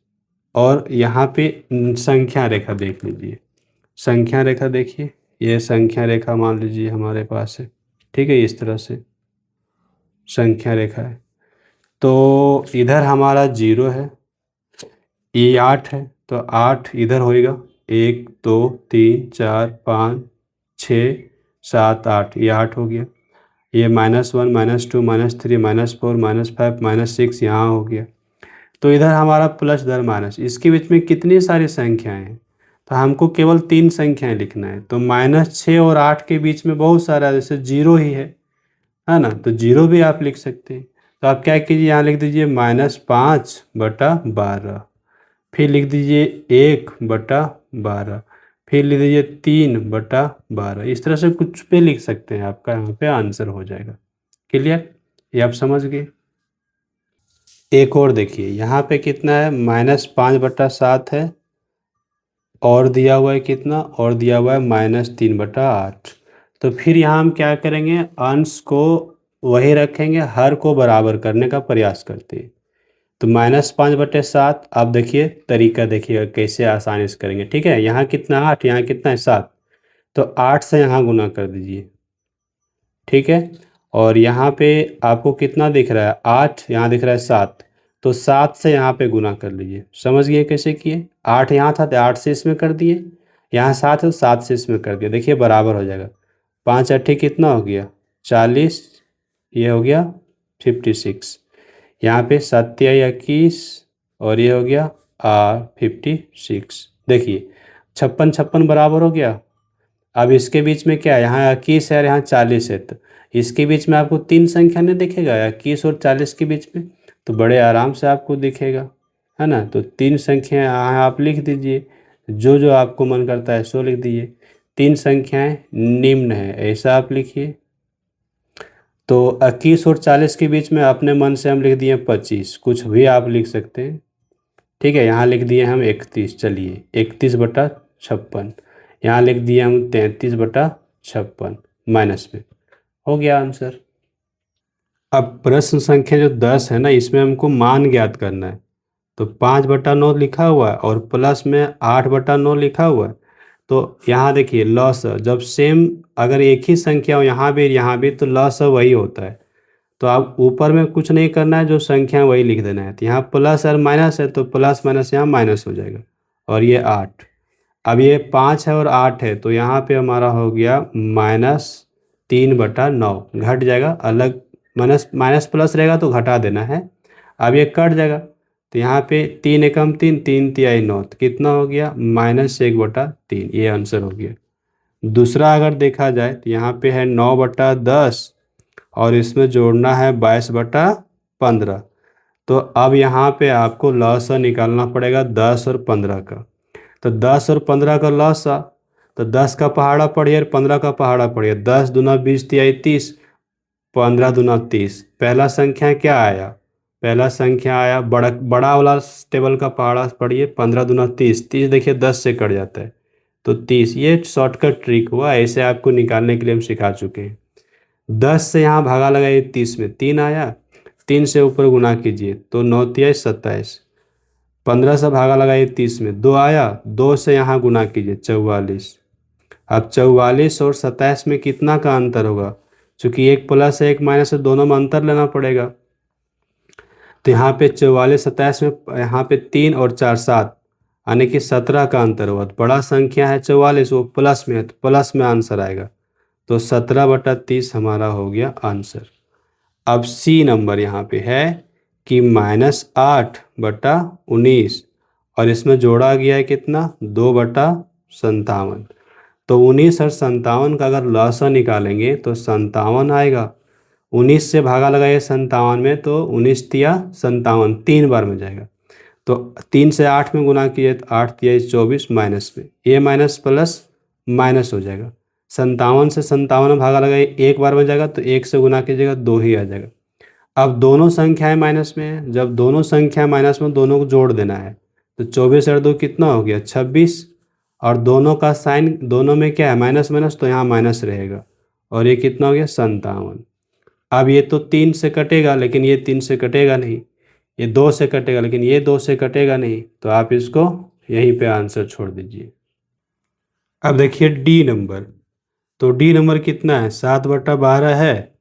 और यहाँ पे संख्या रेखा देख लीजिए। संख्या रेखा देखिए, ये संख्या रेखा मान लीजिए हमारे पास है, ठीक है। इस तरह से संख्या रेखा है। तो इधर हमारा 0 है, ये 8 है, तो 8 इधर होएगा। 1, 2, 3, 4, 5, 6, 7, 8, ये 8 हो गया। ये -1, -2, -3, -4, -5, -6 यहाँ हो गया। तो इधर हमारा प्लस इधर माइनस, इसके बीच में कितनी सारी संख्याएं हैं? तो हमको केवल 3 संख्याएं लिखना है। तो -6 और 8 के बीच में बहुत सारा, जैसे 0 ही है ना, तो 0 भी आप लिख सकते हैं। तो आप क्या कीजिए, यहाँ लिख दीजिए -5/12, फिर लिख दीजिए 1/12, फिर लिख दीजिए 3/12। इस तरह से कुछ भी लिख सकते हैं, आपका यहाँ पे आंसर हो जाएगा। क्लियर? ये आप समझ गए। एक और देखिए, यहाँ पे कितना है, -5/7 है, और दिया हुआ है कितना, और दिया हुआ है -3/8। तो फिर यहाँ हम क्या करेंगे, अंश को वही रखेंगे, हर को बराबर करने का प्रयास करते हैं। तो -5/7, आप देखिए तरीका देखिएगा कैसे आसानी से करेंगे, ठीक है। यहाँ कितना 8, यहाँ कितना है 7, तो 8 से यहाँ गुना कर दीजिए, ठीक है। और यहाँ पे आपको कितना दिख रहा है, 8, यहाँ दिख रहा है 7, तो 7 से यहाँ पे गुना कर लीजिए। समझ गए कैसे किए? 8 यहाँ था तो 8 से इसमें कर दिए, यहाँ 7 है तो 7 से इसमें कर दिया, देखिए बराबर हो जाएगा। 5 8 कितना हो गया, 40, ये हो गया 56। यहाँ पे 7 या 21, और ये हो गया 56। देखिए 56 56 बराबर हो गया। अब इसके बीच में क्या है, यहाँ 21 है और यहाँ 40 है, तो इसके बीच में आपको 3 संख्या नहीं दिखेगा 21 और 40 के बीच में? तो बड़े आराम से आपको दिखेगा, है ना। तो 3 संख्याएं यहाँ आप लिख दीजिए, जो जो आपको मन करता है सो लिख दीजिए। 3 संख्याएं निम्न है, ऐसा आप लिखिए। तो 21 और 40 के बीच में अपने मन से हम लिख दिए 25, कुछ भी आप लिख सकते हैं, ठीक है। यहाँ लिख दिए हम 31, चलिए 31/56। यहाँ लिख दिए हम 33/56 माइनस में, हो गया आंसर। अब प्रश्न संख्या जो 10 है ना, इसमें हमको मान ज्ञात करना है। तो 5/9 लिखा हुआ है और प्लस में 8/9 लिखा हुआ है। तो यहाँ देखिए लॉस, जब सेम अगर एक ही संख्या हो यहाँ भी तो लॉस वही होता है। तो आप ऊपर में कुछ नहीं करना है, जो संख्या वही लिख देना है। तो यहाँ प्लस और माइनस है तो प्लस माइनस यहाँ माइनस हो जाएगा, और ये 8। अब ये 5 है और 8 है, तो यहाँ पे हमारा हो गया -3/9, घट जाएगा अलग, माइनस माइनस प्लस रहेगा तो घटा देना है। अब ये कट जाएगा, तो यहाँ पे 3 एकम 3, 3 तिहाई 9, तो कितना हो गया -1/3, ये आंसर हो गया। दूसरा अगर देखा जाए तो यहाँ पे है 9/10, और इसमें जोड़ना है 22/15। तो अब यहाँ पे आपको लॉसा निकालना पड़ेगा 10 और 15 का। तो 10 और 15 का लॉसा, तो 10 का पहाड़ा पढ़िए और 15 का पहाड़ा पढ़िए। 10 दूना 20 तिहाई 30, 15 दूना 30। पहला संख्या क्या आया, पहला संख्या आया बड़ा बड़ा वाला टेबल का पहाड़ा पढ़िए, 15 दूना 30, 30 देखिए 10 से कट जाता है तो 30। ये शॉर्टकट ट्रिक हुआ, ऐसे आपको निकालने के लिए हम सिखा चुके हैं। 10 से यहाँ भागा लगाइए 30 में, 3 आया, 3 से ऊपर गुना कीजिए तो 9 तिया 27, 15 से भागा लगाइए 30 में, 2 आया, 2 से यहाँ गुना कीजिए 44। अब 44 और 27 में कितना का अंतर होगा? चूंकि एक प्लस है एक माइनस है, दोनों में अंतर लेना पड़ेगा। तो यहाँ पे 44 27 में यहाँ पे 3 और 4 7, यानी कि 17 का अंतर हुआ। तो बड़ा संख्या है 44, वो प्लस में है तो प्लस में आंसर आएगा। तो 17/30 हमारा हो गया आंसर। अब सी नंबर यहाँ पे है कि -8/19, और इसमें जोड़ा गया है कितना? 2/57। तो 19 और 57 का अगर लॉसा निकालेंगे तो 57 आएगा। 19 से भागा लगाइए 57 में तो 19 तिया 57, 3 बार में जाएगा। तो 3 से 8 में गुना किए तो 8 तिया 24, माइनस में ये माइनस प्लस माइनस हो जाएगा। 57 से 57 में भागा लगाइए, एक बार में जाएगा तो 1 से गुना कीजिएगा 2 ही आ जाएगा। अब दोनों संख्याएं माइनस में है, जब दोनों संख्या माइनस में दोनों को जोड़ देना है तो 24 और 2 कितना हो गया? 26, और दोनों का साइन दोनों में क्या है? माइनस माइनस, तो यहाँ माइनस रहेगा, और ये कितना हो गया? 57। अब ये तो 3 से कटेगा लेकिन ये 3 से कटेगा नहीं, ये 2 से कटेगा लेकिन ये 2 से कटेगा नहीं, तो आप इसको यहीं पे आंसर छोड़ दीजिए। अब देखिए डी नंबर, तो डी नंबर कितना है? 7/12 है,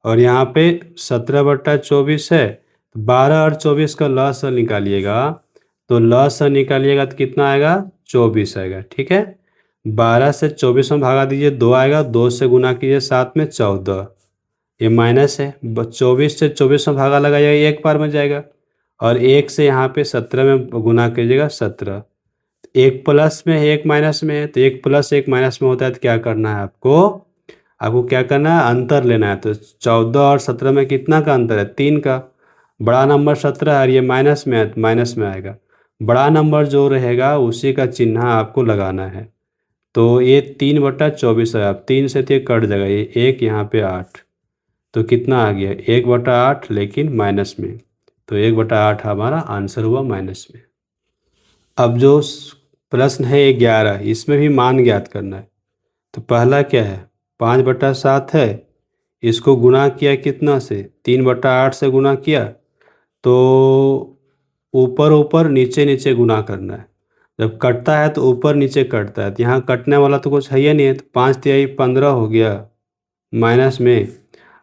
और यहाँ पे 17/24 है। 12 और 24 का लॉसा निकालिएगा, तो लॉसा निकालिएगा तो कितना आएगा? 24 आएगा। ठीक है, 12 से 24 में भागा दीजिए, 2 आएगा, 2 से गुना कीजिए 7 में 14, ये माइनस है। 24 से 24 में भागा लगाइएगा, एक बार में जाएगा, और 1 से यहाँ पे 17 में गुना कीजिएगा 17। एक प्लस में है एक माइनस में है, तो एक प्लस एक माइनस में होता है तो क्या करना है आपको? आपको क्या करना है? अंतर लेना है। तो 14 और 17 में कितना का अंतर है? 3 का। बड़ा नंबर 17 है और ये माइनस में है तो माइनस में आएगा। बड़ा नंबर जो रहेगा उसी का चिन्ह आपको लगाना है। तो ये 3/24 है। अब 3 से तो ये कट जाएगा, ये 1 यहाँ पे 8, तो कितना आ गया? 1/8 लेकिन माइनस में, तो 1/8 हमारा आंसर हुआ माइनस में। अब जो प्रश्न है 11, इसमें भी मान ज्ञात करना है। तो पहला क्या है? 5/7 है, इसको गुना किया कितना से? 3/8 से गुना किया, तो ऊपर ऊपर नीचे नीचे गुना करना है। जब कटता है तो ऊपर नीचे कटता है, तो यहाँ कटने वाला तो कुछ है ही नहीं है, तो 5 तिहाई 15 हो गया माइनस में,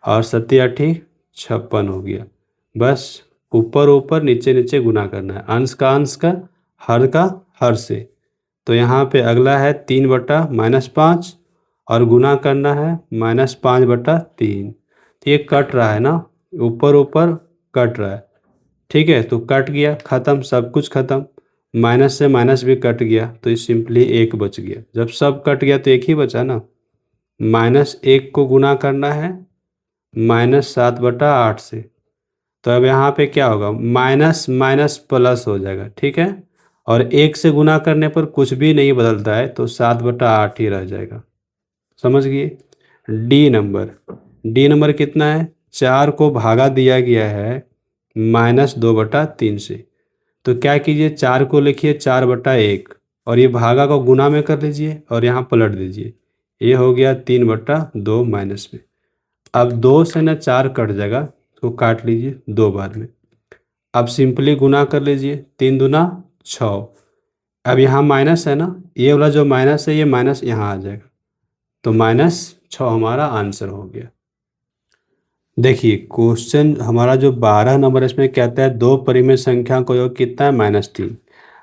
और 7 8 56 हो गया। बस ऊपर ऊपर नीचे नीचे गुना करना है, अंश का अंश का, हर का हर से। तो यहाँ पे अगला है 3/-5, और गुना करना है -5/3। तो ये कट रहा है ना, ऊपर ऊपर कट रहा है। ठीक है, तो कट गया, ख़त्म, सब कुछ ख़त्म। माइनस से माइनस भी कट गया, तो ये सिंपली 1 बच गया। जब सब कट गया तो 1 ही बचा ना। -1 को गुना करना है -7/8 से, तो अब यहाँ पे क्या होगा? माइनस माइनस प्लस हो जाएगा। ठीक है, और 1 से गुना करने पर कुछ भी नहीं बदलता है, तो 7/8 ही रह जाएगा। समझ गए? डी नंबर, डी नंबर कितना है? 4 को भागा दिया गया है -2/3 से, तो क्या कीजिए? 4 को लिखिए 4/1, और ये भागा को गुना में कर लीजिए और यहाँ पलट दीजिए, ये हो गया 3/2 माइनस में। अब 2 से ना 4 कट जाएगा, तो काट लीजिए 2 बार में। अब सिंपली गुना कर लीजिए, 3 दूना 6। अब यहाँ माइनस है ना, ये वाला जो माइनस है ये माइनस यहाँ आ जाएगा, तो -6 हमारा आंसर हो गया। देखिए क्वेश्चन हमारा जो 12 नंबर, इसमें कहता है दो परिमेय संख्या का योग कितना है? -3।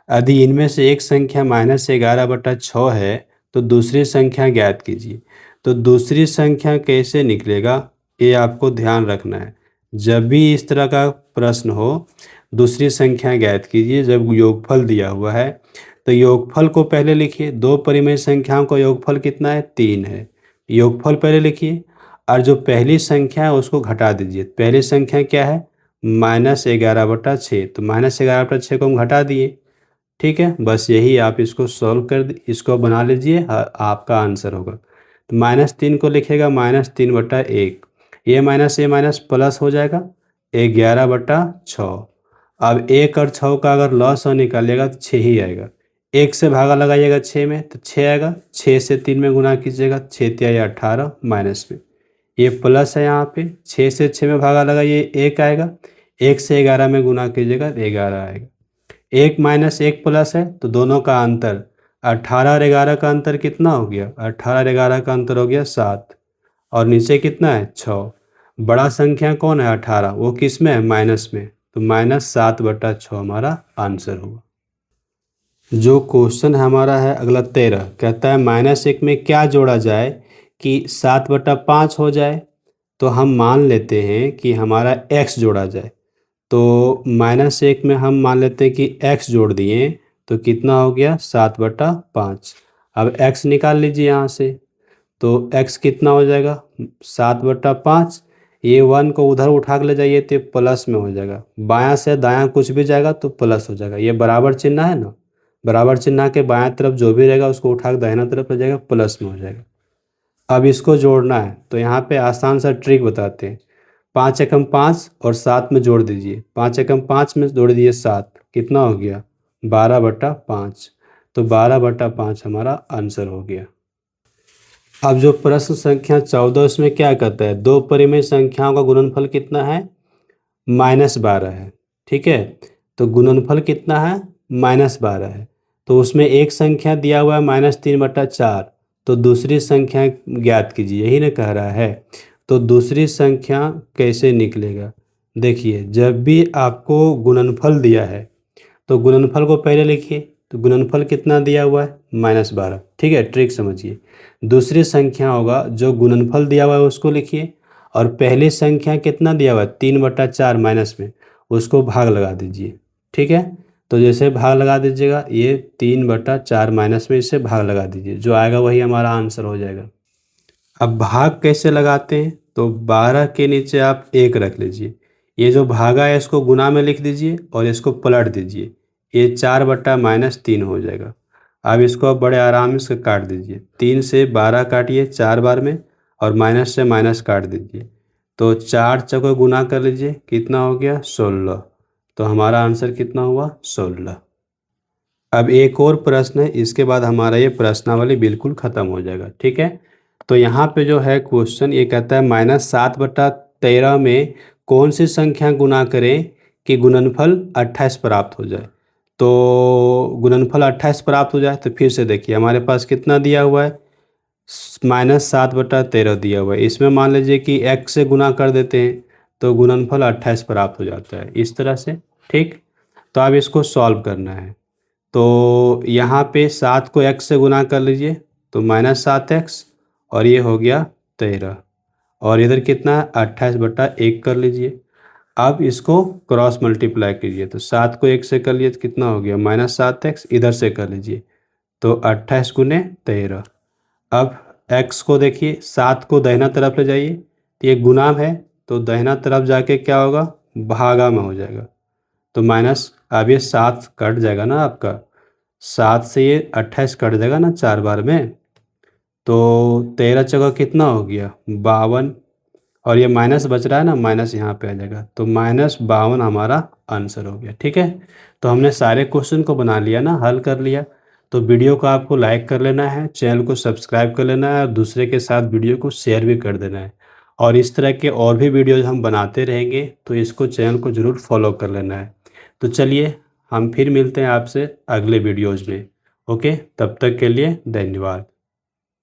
यदि इनमें से एक संख्या -11/6 है तो दूसरी संख्या ज्ञात कीजिए। तो दूसरी संख्या कैसे निकलेगा, ये आपको ध्यान रखना है। जब भी इस तरह का प्रश्न हो, दूसरी संख्या ज्ञात कीजिए। जब योगफल दिया हुआ है तो योगफल को पहले लिखिए। दो परिमेय संख्याओं का योगफल कितना है? 3 है। योगफल पहले लिखिए, और जो पहली संख्या है उसको घटा दीजिए। पहली संख्या क्या है? -11/6, तो -11/6 को हम घटा दिए। ठीक है, बस यही आप इसको सॉल्व कर इसको बना लीजिए, आपका आंसर होगा। तो -3 को लिखेगा -3/1, ये माइनस प्लस हो जाएगा 11/6। अब 1 और 6 का अगर लॉस हो निकालिएगा तो 6 ही आएगा। 1 से भागा लगाइएगा 6 में तो 6 आएगा, 6 से 3 में गुना कीजिएगा, 6 तिया 18 माइनस में, ये प्लस है यहाँ पे। 6 से 6 में भागा लगाइए 1 आएगा, 1 से 11 में गुना कीजिएगा तो 11 आएगा। 1 माइनस 1 प्लस है तो दोनों का अंतर 18 और 11 का अंतर कितना हो गया? 18 और 11 का अंतर हो गया 7 और नीचे कितना है? 6। बड़ा संख्या कौन है? 18। वो किस में है? माइनस में। तो -7/6 हमारा आंसर होगा। जो क्वेश्चन हमारा है अगला 13 कहता है -1 में क्या जोड़ा जाए कि 7/5 हो जाए। तो हम मान लेते हैं कि हमारा x जोड़ा जाए। तो -1 में हम मान लेते हैं कि x जोड़ दिए तो कितना हो गया? 7/5। अब x निकाल लीजिए यहाँ से। तो x कितना हो जाएगा? 7/5। ये 1 को उधर उठा के ले जाइए तो प्लस में हो जाएगा। बायां से दायां कुछ भी जाएगा तो प्लस हो जाएगा। ये बराबर चिन्ह है ना, बराबर चिन्ह के बायां तरफ जो भी रहेगा उसको उठा के दाहिना तरफ ले जाएगा, प्लस में हो जाएगा। अब इसको जोड़ना है तो यहाँ पे आसान सा ट्रिक बताते हैं। 5 एकम 5 और 7 में जोड़ दीजिए। 5 एकम 5 में जोड़ दीजिए 7, कितना हो गया? 12/5। तो 12/5 हमारा आंसर हो गया। अब जो प्रश्न संख्या 14 उसमें क्या कहता है? दो परिमेय संख्याओं का गुणनफल कितना है? -12 है। ठीक है, तो गुणनफल कितना है? -12 है। तो उसमें एक संख्या दिया हुआ है -3/4। तो दूसरी संख्या ज्ञात कीजिए, यही ना कह रहा है। तो दूसरी संख्या कैसे निकलेगा? देखिए, जब भी आपको गुणनफल दिया है तो गुणनफल को पहले लिखिए। तो गुणनफल कितना दिया हुआ है? -12। ठीक है, ट्रिक समझिए। दूसरी संख्या होगा जो गुणनफल दिया हुआ है उसको लिखिए और पहली संख्या कितना दिया हुआ है? 3/4 माइनस में, उसको भाग लगा दीजिए। ठीक है, तो जैसे भाग लगा दीजिएगा, ये 3/4 माइनस में इससे भाग लगा दीजिए, जो आएगा वही हमारा आंसर हो जाएगा। अब भाग कैसे लगाते हैं? तो 12 के नीचे आप 1 रख लीजिए। ये जो भागा है इसको गुना में लिख दीजिए और इसको पलट दीजिए। ये 4/-3 हो जाएगा। अब इसको आप बड़े आराम से काट दीजिए। 3 से 12 काटिए 4 बार में और माइनस से माइनस काट दीजिए। तो 4 चौको गुना कर लीजिए, कितना हो गया? 16। तो हमारा आंसर कितना हुआ? 16। अब एक और प्रश्न है, इसके बाद हमारा ये प्रश्नावली बिल्कुल ख़त्म हो जाएगा। ठीक है, तो यहाँ पे जो है क्वेश्चन ये कहता है -7/13 में कौन सी संख्या गुना करें कि गुणनफल 28 प्राप्त हो जाए। तो गुणनफल 28 प्राप्त हो जाए तो फिर से देखिए हमारे पास कितना दिया हुआ है? -7/13 दिया हुआ है। इसमें मान लीजिए कि x से गुना कर देते हैं तो गुणनफल 28 प्राप्त हो जाता है, इस तरह से। ठीक, तो अब इसको सॉल्व करना है। तो यहाँ पे 7 को x से गुना कर लीजिए तो -7x और ये हो गया 13 और इधर कितना है? 28/1 कर लीजिए। अब इसको क्रॉस मल्टीप्लाई कीजिए तो 7 को 1 से कर लिए तो कितना हो गया? -7x। इधर से कर लीजिए तो 28 गुने 13। अब x को देखिए, 7 को दाहिना तरफ ले जाइए तो ये गुना है तो दाहिना तरफ जाके क्या होगा? भागा में हो जाएगा। तो माइनस, अब ये 7 कट जाएगा ना आपका, 7 से ये 28 कट जाएगा ना 4 बार में। तो 13 जगह कितना हो गया? 52 और ये माइनस बच रहा है ना, माइनस यहाँ पे आ जाएगा। तो -52 हमारा आंसर हो गया। ठीक है, तो हमने सारे क्वेश्चन को बना लिया ना, हल कर लिया। तो वीडियो को आपको लाइक कर लेना है, चैनल को सब्सक्राइब कर लेना है और दूसरे के साथ वीडियो को शेयर भी कर देना है। और इस तरह के और भी वीडियोज़ हम बनाते रहेंगे तो इसको चैनल को ज़रूर फॉलो कर लेना है। तो चलिए, हम फिर मिलते हैं आपसे अगले वीडियोज़ में। ओके, तब तक के लिए धन्यवाद।